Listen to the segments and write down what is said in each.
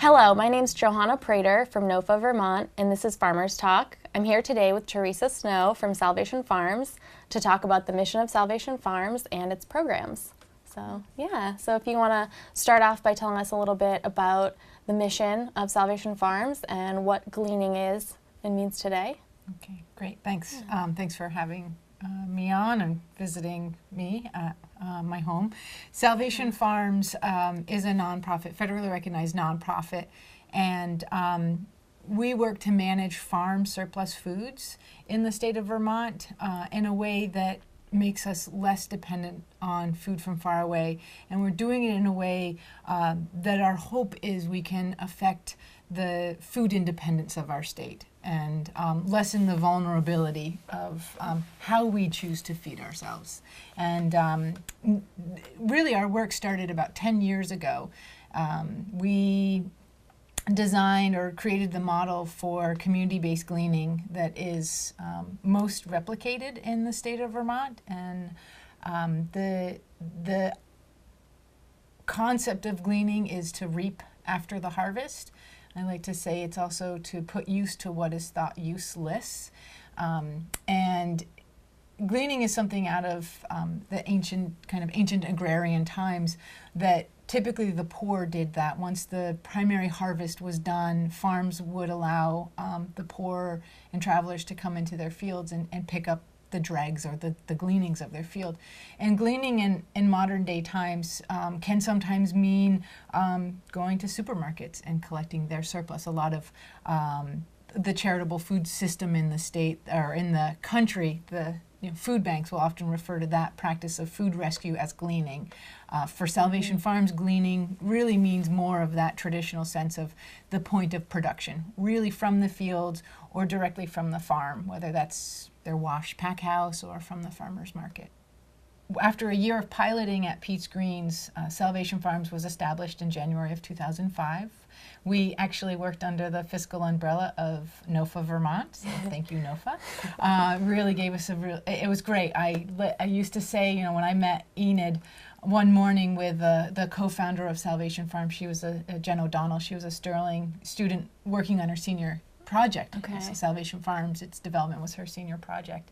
Hello, my name's Johanna Prader from NOFA, Vermont, and this is Farmers Talk. I'm here today with Theresa Snow from Salvation Farms to talk about the mission of Salvation Farms and its programs. So if you want to start off by telling us a little bit about the mission of Salvation Farms and what gleaning is and means today. Okay, great, thanks. Thanks for having me on and visiting me at my home. Salvation Farms is a nonprofit, federally recognized nonprofit, and we work to manage farm surplus foods in the state of Vermont in a way that makes us less dependent on food from far away. And we're doing it in a way that our hope is we can affect the food independence of our state and lessen the vulnerability of how we choose to feed ourselves. And really our work started about 10 years ago. We designed or created the model for community-based gleaning that is most replicated in the state of Vermont. And the concept of gleaning is to reap after the harvest. I like to say it's also to put use to what is thought useless. And gleaning is something out of the ancient agrarian times that typically the poor did that. Once the primary harvest was done, farms would allow the poor and travelers to come into their fields and pick up the dregs or the gleanings of their field. And gleaning in modern day times can sometimes mean going to supermarkets and collecting their surplus. A lot of the charitable food system in the state or in the country, the food banks will often refer to that practice of food rescue as gleaning. For Salvation Farms, gleaning really means more of that traditional sense of the point of production, really from the fields or directly from the farm, whether that's their wash pack house or from the farmer's market. After a year of piloting at Pete's Greens, Salvation Farms was established in January of 2005. We actually worked under the fiscal umbrella of NOFA Vermont, so thank you NOFA. Really gave us it was great. I used to say, when I met Enid one morning with the co-founder of Salvation Farms, she was a Jen O'Donnell, she was a Sterling student working on her senior project. Okay. So Salvation Farms, its development was her senior project.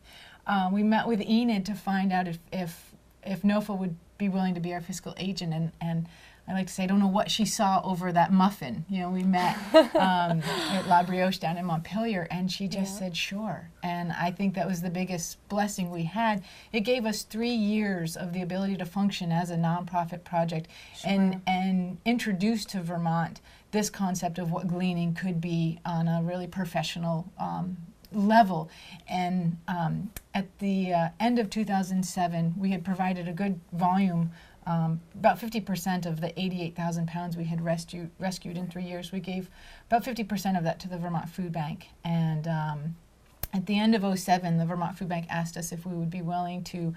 We met with Enid to find out if NOFA would be willing to be our fiscal agent, and I like to say I don't know what she saw over that muffin. We met at La Brioche down in Montpelier, and she just said sure. And I think that was the biggest blessing we had. It gave us 3 years of the ability to function as a nonprofit project and introduce to Vermont this concept of what gleaning could be on a really professional level. And at the end of 2007, we had provided a good volume, about 50% of the 88,000 pounds we had rescued in 3 years. We gave about 50% of that to the Vermont Food Bank. And at the end of 2007, the Vermont Food Bank asked us if we would be willing to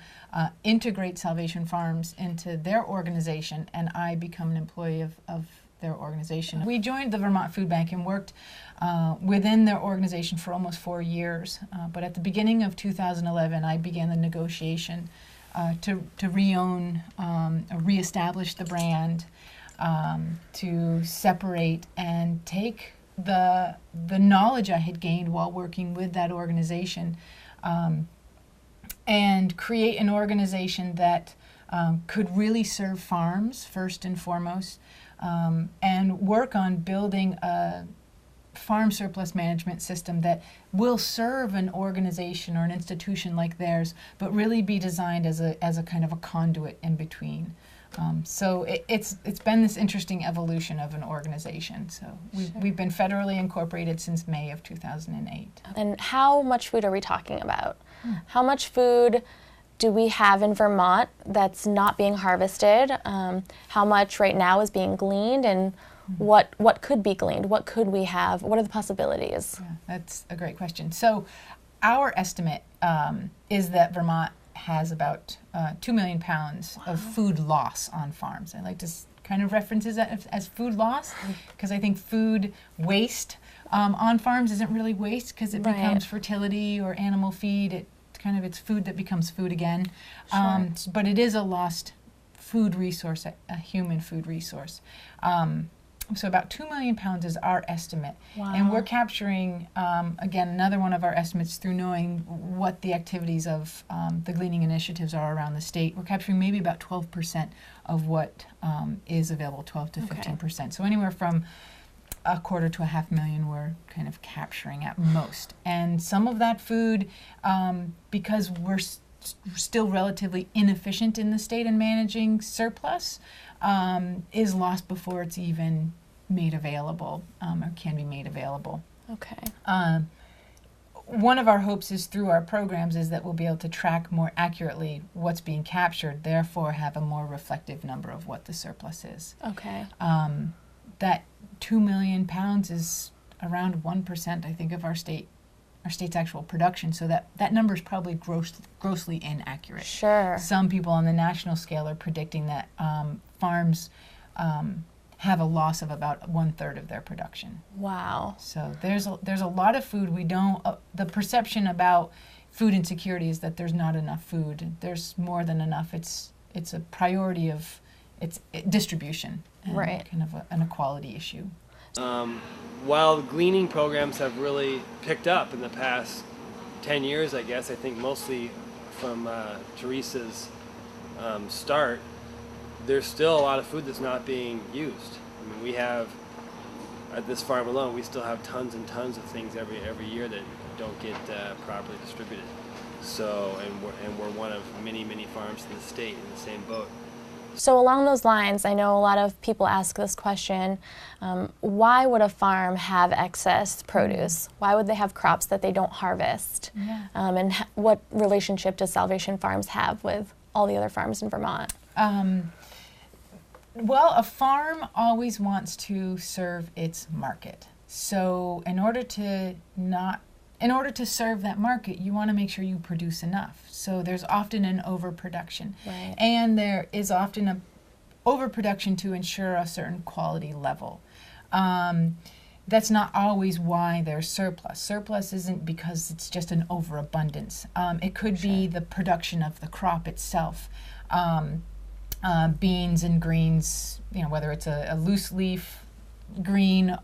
integrate Salvation Farms into their organization, and I become an employee of their organization. We joined the Vermont Food Bank and worked within their organization for almost 4 years. But at the beginning of 2011, I began the negotiation to re-own, re-establish the brand, to separate and take the knowledge I had gained while working with that organization and create an organization that could really serve farms first and foremost, and work on building a farm surplus management system that will serve an organization or an institution like theirs, but really be designed as a kind of a conduit in between. So it's been this interesting evolution of an organization. So we've been federally incorporated since May of 2008. And how much food are we talking about? How much food do we have in Vermont that's not being harvested? How much right now is being gleaned, and what could be gleaned? What could we have? What are the possibilities? Yeah, that's a great question. So our estimate is that Vermont has about 2 million pounds of food loss on farms. I like to kind of reference that as food loss because I think food waste on farms isn't really waste because it becomes fertility or animal feed. It's food that becomes food again. Sure. But it is a lost food resource, a human food resource. So about 2 million pounds is our estimate. Wow. And we're capturing, again, another one of our estimates through knowing what the activities of the gleaning initiatives are around the state. We're capturing maybe about 12% of what is available, 12 to 15%. So anywhere from a quarter to a half million we're kind of capturing at most. And some of that food, because we're still relatively inefficient in the state in managing surplus, is lost before it's even made available, or can be made available. Okay. One of our hopes is through our programs is that we'll be able to track more accurately what's being captured, therefore have a more reflective number of what the surplus is. Okay. That 2 million pounds is around 1%, I think, of our state's actual production, so that number is probably grossly inaccurate. Sure. Some people on the national scale are predicting that farms have a loss of about 1/3 of their production. Wow. So there's a lot of food we don't. The perception about food insecurity is that there's not enough food. There's more than enough. It's a priority of distribution, and right. kind of an equality issue. While gleaning programs have really picked up in the past 10 years, I guess, I think mostly from Theresa's start, there's still a lot of food that's not being used. I mean, we have, at this farm alone, we still have tons and tons of things every year that don't get properly distributed. So, and we're one of many farms in the state in the same boat. So along those lines, I know a lot of people ask this question, why would a farm have excess produce? Why would they have crops that they don't harvest? Yeah. And what relationship does Salvation Farms have with all the other farms in Vermont? Well, a farm always wants to serve its market. So in order to serve that market, you want to make sure you produce enough. So there's often an overproduction. Right. And there is often an overproduction to ensure a certain quality level. That's not always why there's surplus. Surplus isn't because it's just an overabundance. It could be the production of the crop itself. Beans and greens, whether it's a loose leaf green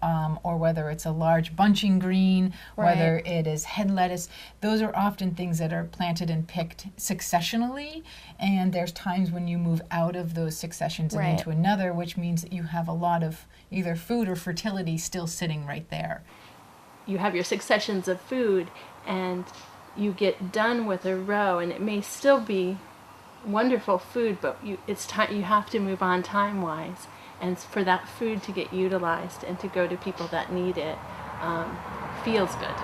or whether it's a large bunching green, whether it is head lettuce. Those are often things that are planted and picked successionally, and there's times when you move out of those successions and into another, which means that you have a lot of either food or fertility still sitting right there. You have your successions of food and you get done with a row, and it may still be wonderful food, but you have to move on time-wise. And for that food to get utilized and to go to people that need it, feels good.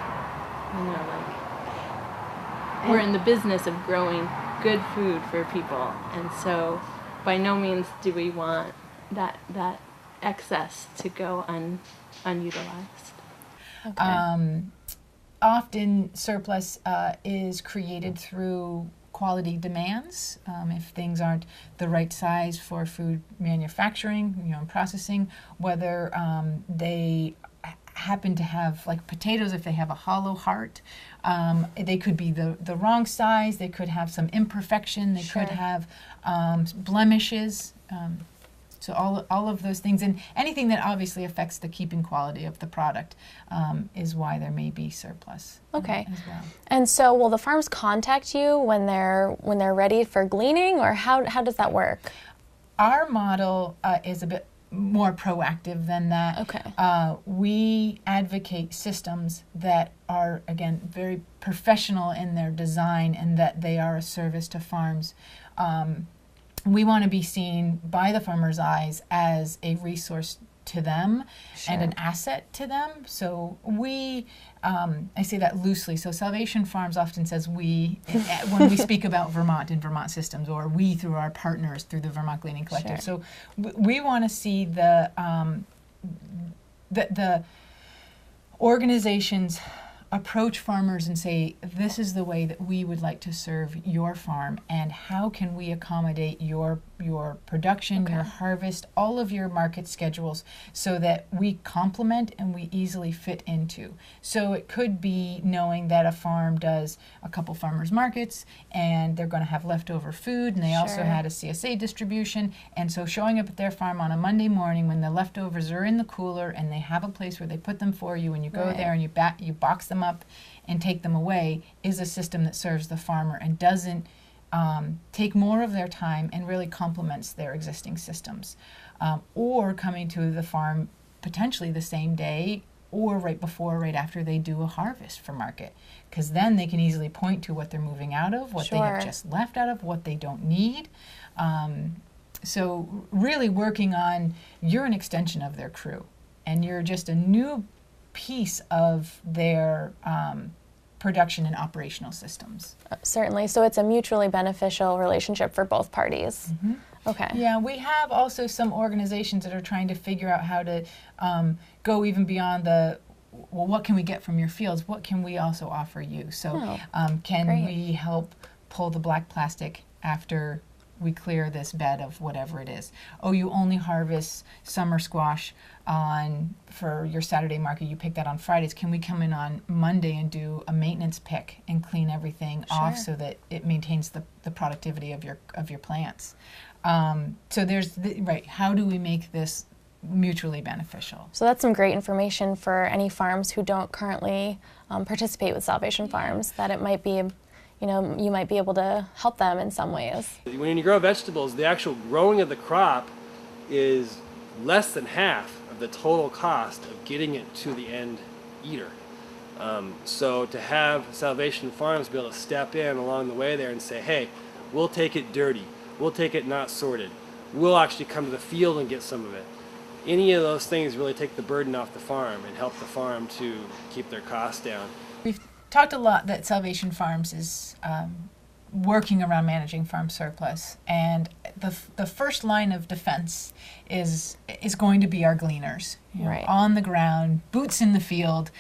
We're in the business of growing good food for people, and so by no means do we want that excess to go unutilized. Okay. Often surplus is created through quality demands. If things aren't the right size for food manufacturing, and processing, whether they happen to have, like potatoes, if they have a hollow heart, they could be the wrong size, they could have some imperfection, they could have blemishes. So all of those things, and anything that obviously affects the keeping quality of the product, is why there may be surplus. Okay. As well. And so will the farms contact you when they're ready for gleaning, or how does that work? Our model is a bit more proactive than that. Okay. We advocate systems that are, again, very professional in their design and that they are a service to farms. We want to be seen by the farmer's eyes as a resource to them and an asset to them. So we, I say that loosely, so Salvation Farms often says we when we speak about Vermont and Vermont systems, or we through our partners through the Vermont Gleaning Collective. So we want to see the organizations approach farmers and say, this is the way that we would like to serve your farm, and how can we accommodate your your production, your harvest, all of your market schedules, so that we complement and we easily fit into. So it could be knowing that a farm does a couple farmers markets and they're going to have leftover food, and they also had a CSA distribution, and so showing up at their farm on a Monday morning when the leftovers are in the cooler and they have a place where they put them for you, and you go there and you box them up and take them away, is a system that serves the farmer and doesn't take more of their time and really complements their existing systems. Or coming to the farm potentially the same day or right before, right after they do a harvest for market, because then they can easily point to what they're moving out of, what they have just left out of, what they don't need. So really working on, you're an extension of their crew, and you're just a new piece of their production and operational systems. Certainly. So it's a mutually beneficial relationship for both parties. Okay. Yeah, we have also some organizations that are trying to figure out how to go even beyond the, well, what can we get from your fields? What can we also offer you? So can we help pull the black plastic after we clear this bed of whatever it is? Oh, you only harvest summer squash for your Saturday market. You pick that on Fridays. Can we come in on Monday and do a maintenance pick and clean everything off so that it maintains the productivity of your plants? So there's how do we make this mutually beneficial? So that's some great information for any farms who don't currently participate with Salvation Farms, that it might be, you might be able to help them in some ways. When you grow vegetables, the actual growing of the crop is less than half of the total cost of getting it to the end eater. So to have Salvation Farms be able to step in along the way there and say, hey, we'll take it dirty, we'll take it not sorted, we'll actually come to the field and get some of it. Any of those things really take the burden off the farm and help the farm to keep their costs down. We've talked a lot that Salvation Farms is working around managing farm surplus, and the first line of defense is going to be our gleaners, on the ground, boots in the field,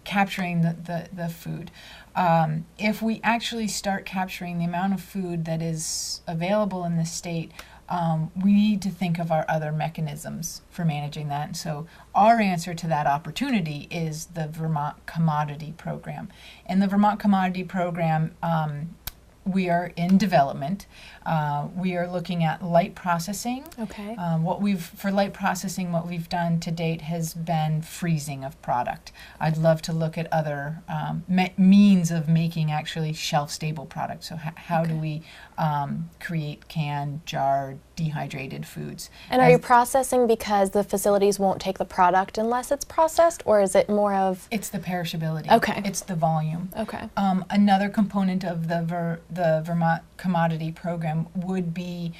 capturing the food. If we actually start capturing the amount of food that is available in this state, we need to think of our other mechanisms for managing that. And so our answer to that opportunity is the Vermont Commodity Program. And the Vermont Commodity Program, we are in development. We are looking at light processing. Okay. For light processing, what we've done to date has been freezing of product. I'd love to look at other means of making actually shelf-stable product. So how do we create canned, jarred, dehydrated foods? And are you processing because the facilities won't take the product unless it's processed, or is it more of? It's the perishability. Okay. It's the volume. Okay. Another component of the Vermont Commodity Program would be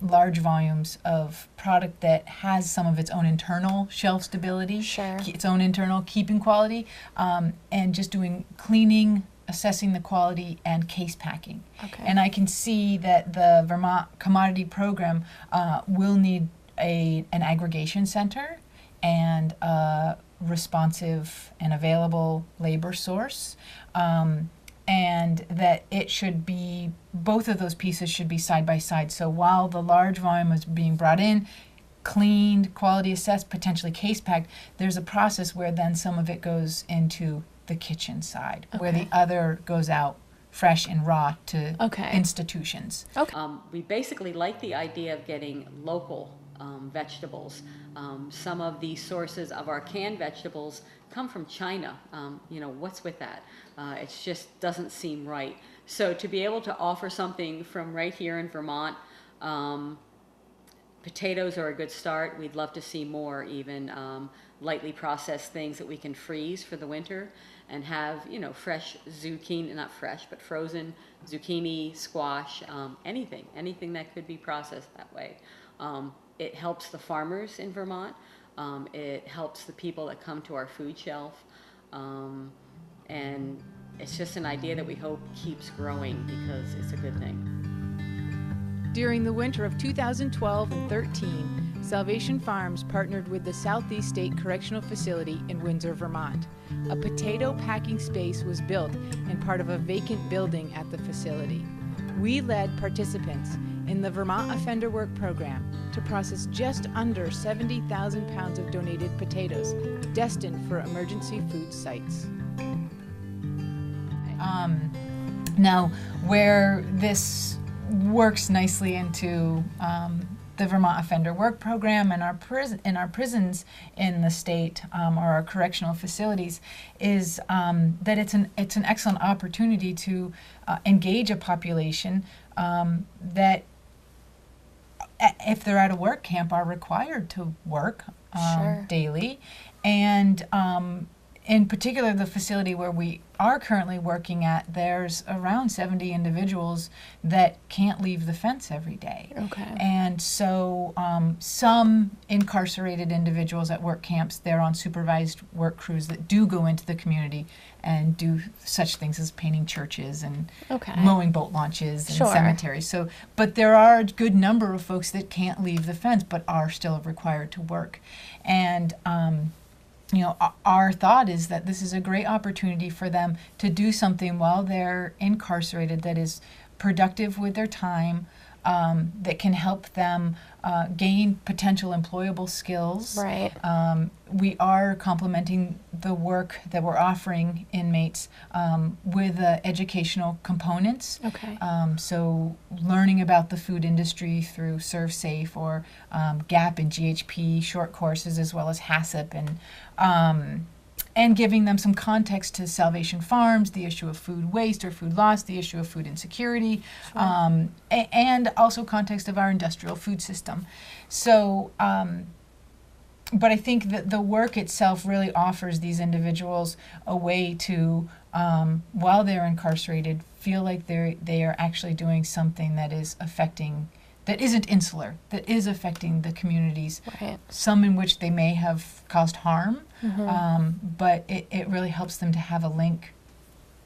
large volumes of product that has some of its own internal shelf stability, its own internal keeping quality, and just doing cleaning, assessing the quality, and case packing. Okay. And I can see that the Vermont Commodity Program will need an aggregation center and a responsive and available labor source, and that it should be, both of those pieces should be side by side. So while the large volume is being brought in, cleaned, quality assessed, potentially case packed, there's a process where then some of it goes into the kitchen side, where the other goes out fresh and raw to institutions. We basically like the idea of getting local vegetables. Some of the sources of our canned vegetables come from China. What's with that? It just doesn't seem right. So to be able to offer something from right here in Vermont, potatoes are a good start. We'd love to see more even lightly processed things that we can freeze for the winter and have, fresh zucchini, not fresh, but frozen zucchini, squash, anything that could be processed that way. It helps the farmers in Vermont. It helps the people that come to our food shelf. And it's just an idea that we hope keeps growing because it's a good thing. During the winter of 2012 and 13, Salvation Farms partnered with the Southeast State Correctional Facility in Windsor, Vermont. A potato packing space was built in part of a vacant building at the facility. We led participants in the Vermont Offender Work Program to process just under 70,000 pounds of donated potatoes destined for emergency food sites. Now, where this works nicely into the Vermont Offender Work Program and our prisons in the state, or our correctional facilities, is that it's an excellent opportunity to engage a population that, if they're at a work camp, are required to work Sure. daily, and in particular, the facility where we are currently working at, there's around 70 individuals that can't leave the fence every day. Okay. And so some incarcerated individuals at work camps, they're on supervised work crews that do go into the community and do such things as painting churches and Okay. mowing boat launches and Sure. cemeteries. So, but there are a good number of folks that can't leave the fence but are still required to work. And our thought is that this is a great opportunity for them to do something while they're incarcerated that is productive with their time, that can help them gain potential employable skills. Right. We are complementing the work that we're offering inmates with educational components. Okay. So learning about the food industry through ServSafe or GAP and GHP short courses, as well as HACCP, and giving them some context to Salvation Farms, the issue of food waste or food loss, the issue of food insecurity, and also context of our industrial food system. So, but I think that the work itself really offers these individuals a way to, while they're incarcerated, feel like they are actually doing something that is affecting, that isn't insular, that is affecting the communities, Right. some in which they may have caused harm, Mm-hmm. but it really helps them to have a link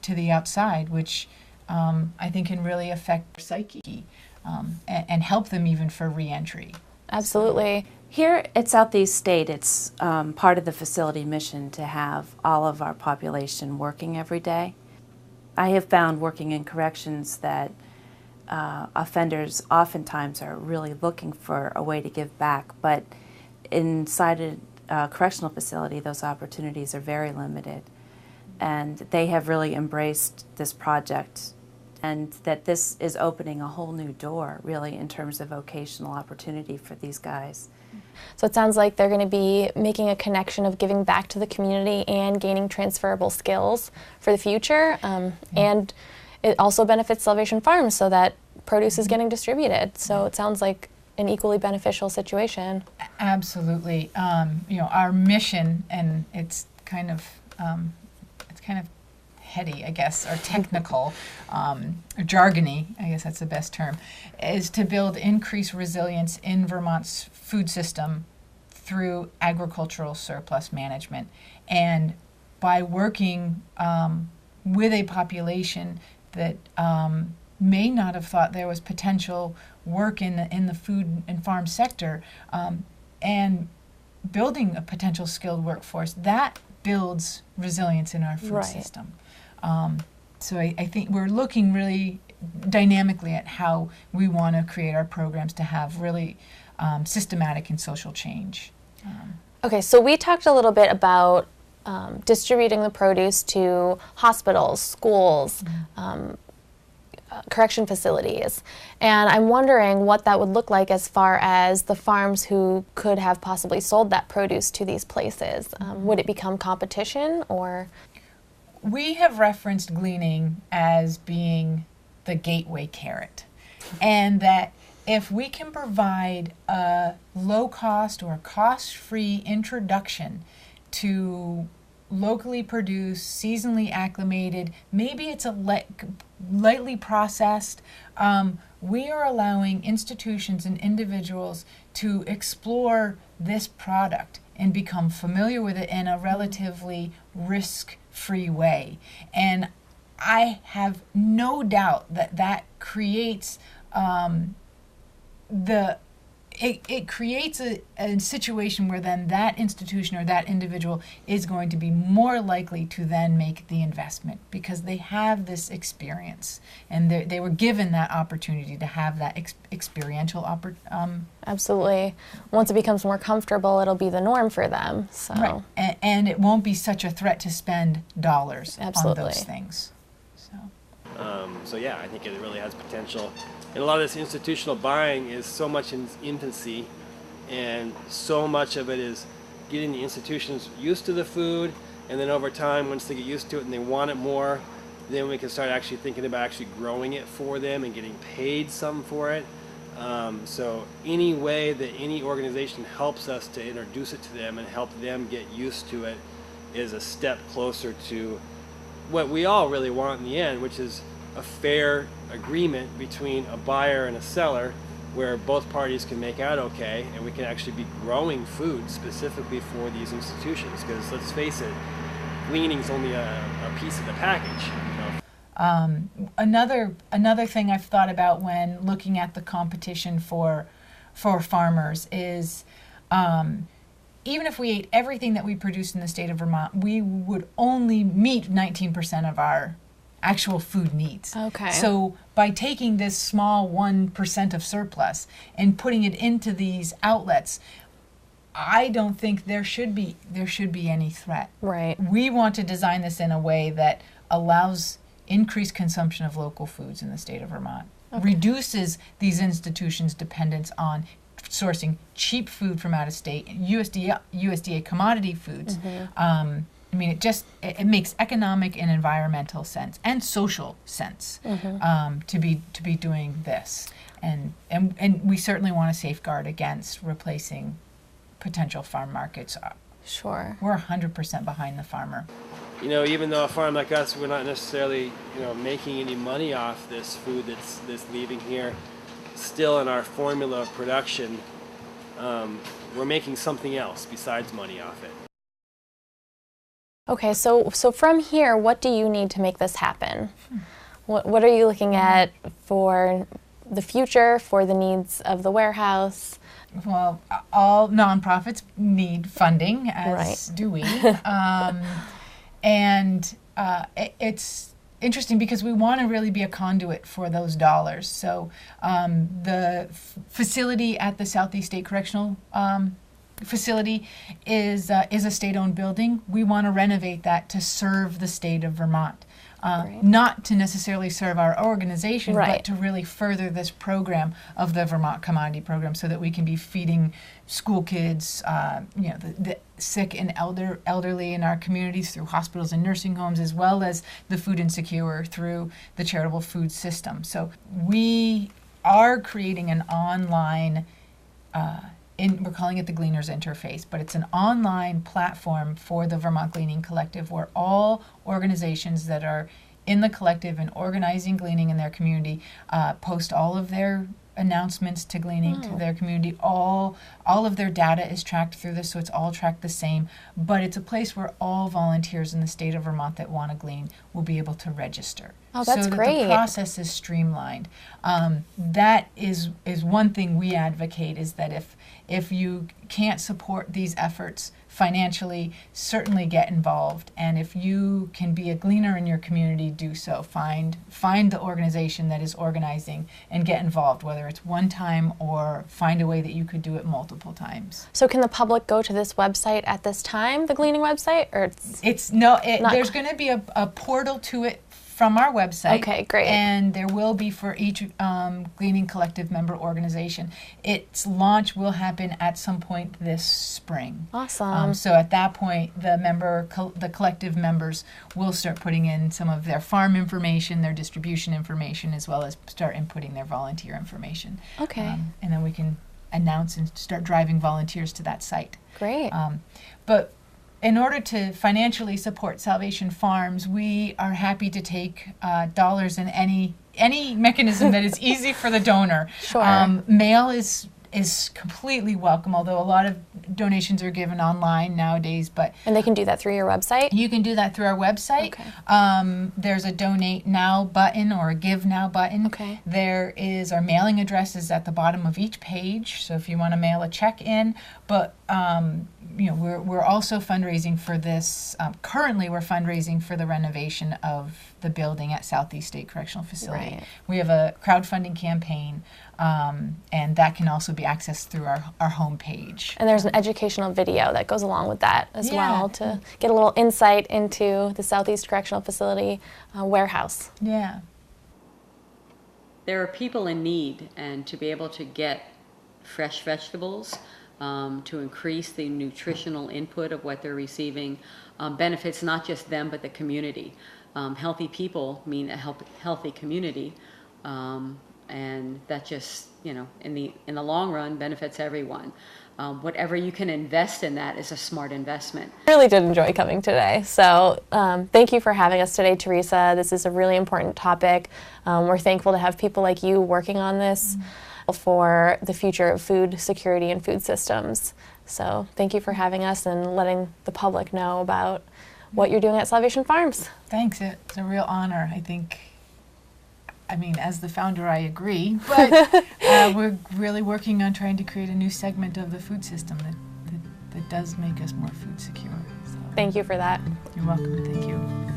to the outside, which I think can really affect their psyche and help them even for reentry. Absolutely. Here at Southeast State, it's part of the facility mission to have all of our population working every day. I have found working in corrections that offenders oftentimes are really looking for a way to give back, but inside a correctional facility, those opportunities are very limited. And they have really embraced this project, and that this is opening a whole new door, really, in terms of vocational opportunity for these guys. So it sounds like they're going to be making a connection of giving back to the community and gaining transferable skills for the future. And it also benefits Salvation Farms so that produce is getting distributed. So it sounds like an equally beneficial situation. Absolutely. Our mission, and it's kind of heady, I guess, or technical, or jargony, I guess that's the best term, is to build increased resilience in Vermont's food system through agricultural surplus management. And by working with a population that may not have thought there was potential work in the food and farm sector, and building a potential skilled workforce, that builds resilience in our food Right. system. So I think we're looking really dynamically at how we want to create our programs to have really systematic and social change. Okay, so we talked a little bit about distributing the produce to hospitals, schools, correction facilities. And I'm wondering what that would look like as far as the farms who could have possibly sold that produce to these places. Would it become competition, or? We have referenced gleaning as being the gateway carrot, and that if we can provide a low-cost or cost-free introduction to locally produced, seasonally acclimated, maybe it's a lightly processed, we are allowing institutions and individuals to explore this product and become familiar with it in a relatively risk-free way. And I have no doubt that that creates it creates a situation where then that institution or that individual is going to be more likely to then make the investment because they have this experience and they were given that opportunity to have that experiential Absolutely. Once it becomes more comfortable, it'll be the norm for them. So. Right. And it won't be such a threat to spend dollars Absolutely. on those things. So yeah, I think it really has potential. And a lot of this institutional buying is so much in infancy, and so much of it is getting the institutions used to the food, and then over time, once they get used to it and they want it more, then we can start actually thinking about actually growing it for them and getting paid some for it. So any way that any organization helps us to introduce it to them and help them get used to it is a step closer to what we all really want in the end, which is a fair agreement between a buyer and a seller where both parties can make out okay, and we can actually be growing food specifically for these institutions. Because let's face it, gleaning's only a piece of the package. Another thing I've thought about when looking at the competition for farmers is even if we ate everything that we produce in the state of Vermont, we would only meet 19% of our actual food needs. Okay. So by taking this small 1% of surplus and putting it into these outlets, I don't think there should be any threat. Right. We want to design this in a way that allows increased consumption of local foods in the state of Vermont, reduces these institutions' dependence on sourcing cheap food from out of state, USDA commodity foods. I mean, it makes economic and environmental sense and social sense to be doing this, and we certainly want to safeguard against replacing potential farm markets. Sure. We're 100% behind the farmer. You know, even though a farm like us, we're not necessarily, making any money off this food that's leaving here, still in our formula of production, we're making something else besides money off it. Okay, so from here, what do you need to make this happen? What are you looking at for the future, for the needs of the warehouse? Well, all nonprofits need funding, as do we. And it's interesting because we want to really be a conduit for those dollars. So the facility at the Southeast State Correctional facility is a state-owned building. We want to renovate that to serve the state of Vermont. Not to necessarily serve our organization, but to really further this program of the Vermont Commodity Program so that we can be feeding school kids, the sick and elderly in our communities through hospitals and nursing homes, as well as the food insecure through the charitable food system. So we are creating an online we're calling it the Gleaners Interface, but it's an online platform for the Vermont Gleaning Collective where all organizations that are in the collective and organizing gleaning in their community post all of their announcements to gleaning to their community. All of their data is tracked through this, so it's all tracked the same, but it's a place where all volunteers in the state of Vermont that want to glean will be able to register. Oh, that's so that great. The process is streamlined. That is one thing we advocate, is that if you can't support these efforts financially, certainly get involved. And if you can be a gleaner in your community, do so. Find the organization that is organizing and get involved, whether it's one time or find a way that you could do it multiple times. So can the public go to this website at this time, the gleaning website, or there's going to be a portal to it from our website. Okay, great. And there will be for each Gleaning Collective member organization. Its launch will happen at some point this spring. Awesome. So at that point, the collective members will start putting in some of their farm information, their distribution information, as well as start inputting their volunteer information. Okay. And then we can announce and start driving volunteers to that site. Great. But in order to financially support Salvation Farms, we are happy to take dollars in any mechanism that is easy for the donor. Sure. Mail is is completely welcome, although a lot of donations are given online nowadays. But And they can do that through your website? you can do that through our website. Okay. There's a donate now button or a give now button. Okay. There is our mailing address is at the bottom of each page, so if you want to mail a check in. But we're also fundraising for this. Currently, we're fundraising for the renovation of the building at Southeast State Correctional Facility. Right. We have a crowdfunding campaign, and that can also be accessed through our homepage. And there's an educational video that goes along with that as Yeah. well to get a little insight into the Southeast Correctional Facility warehouse. Yeah. There are people in need, and to be able to get fresh vegetables, to increase the nutritional input of what they're receiving, benefits not just them but the community. Healthy people mean a healthy community, and that just, in the long run benefits everyone. Whatever you can invest in that is a smart investment. I really did enjoy coming today. So thank you for having us today, Theresa. This is a really important topic. We're thankful to have people like you working on this for the future of food security and food systems. So thank you for having us and letting the public know about what you're doing at Salvation Farms. Thanks. It's a real honor. I think, as the founder, I agree, but we're really working on trying to create a new segment of the food system that does make us more food secure. So. Thank you for that. You're welcome. Thank you.